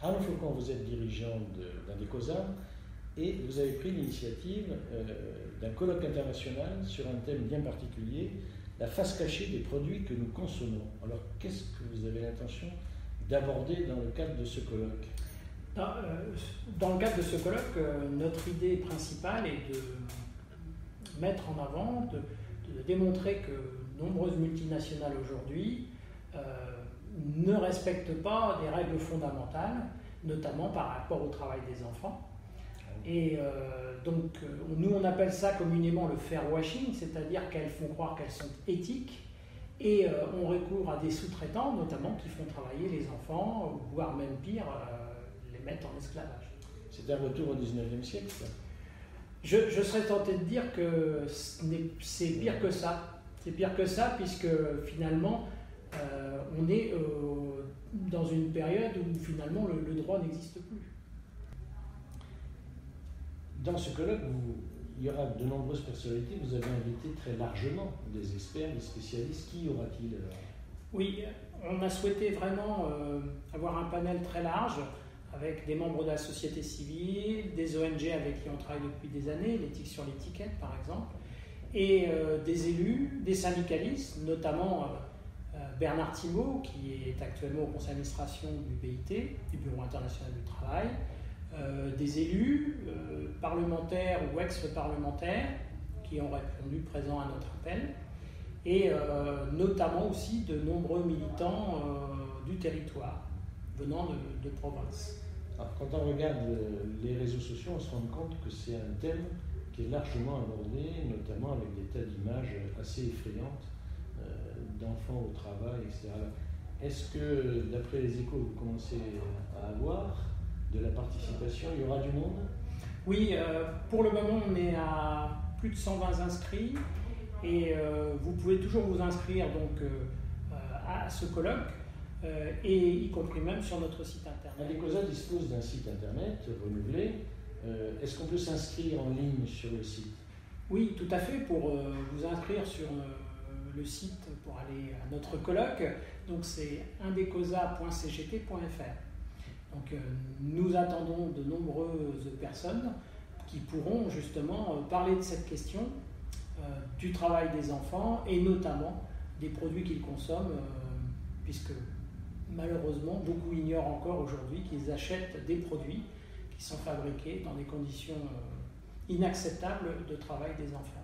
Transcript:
Arnaud Faucon, vous êtes dirigeant d'Indecosa et vous avez pris l'initiative d'un colloque international sur un thème bien particulier, la face cachée des produits que nous consommons. Alors, qu'est-ce que vous avez l'intention d'aborder dans le cadre de ce colloque ? Dans le cadre de ce colloque, notre idée principale est de mettre en avant, de démontrer que nombreuses multinationales aujourd'hui ne respectent pas des règles fondamentales, notamment par rapport au travail des enfants. Et donc, nous, on appelle ça communément le fair washing, c'est-à-dire qu'elles font croire qu'elles sont éthiques et on recourt à des sous-traitants, notamment, qui font travailler les enfants, voire même pire, les mettre en esclavage. C'est un retour au 19e siècle, ça. Je serais tenté de dire que c'est pire que ça. C'est pire que ça, puisque finalement, on est dans une période où finalement le droit n'existe plus. Dans ce colloque, il y aura de nombreuses personnalités. Vous avez invité très largement des experts, des spécialistes. Qui y aura-t-il ? Oui, on a souhaité vraiment avoir un panel très large avec des membres de la société civile, des ONG avec qui on travaille depuis des années, l'éthique sur l'étiquette par exemple, et des élus, des syndicalistes, notamment Bernard Thibault, qui est actuellement au conseil d'administration du BIT, du Bureau international du travail, des élus, parlementaires ou ex-parlementaires, qui ont répondu présents à notre appel, et notamment aussi de nombreux militants du territoire, venant de province. Alors, quand on regarde les réseaux sociaux, on se rend compte que c'est un thème qui est largement abordé, notamment avec des tas d'images assez effrayantes d'enfants au travail, etc. Est-ce que, d'après les échos, vous commencez à avoir de la participation? Il y aura du monde? Oui, pour le moment, on est à plus de 120 inscrits et vous pouvez toujours vous inscrire donc, à ce colloque. Et y compris même sur notre site internet. Indecosa dispose d'un site internet renouvelé. Est-ce qu'on peut s'inscrire en ligne sur le site? Oui, tout à fait. Pour vous inscrire sur le site pour aller à notre colloque, donc c'est indecosa.cgt.fr. Donc nous attendons de nombreuses personnes qui pourront justement parler de cette question du travail des enfants et notamment des produits qu'ils consomment, puisque malheureusement, beaucoup ignorent encore aujourd'hui qu'ils achètent des produits qui sont fabriqués dans des conditions inacceptables de travail des enfants.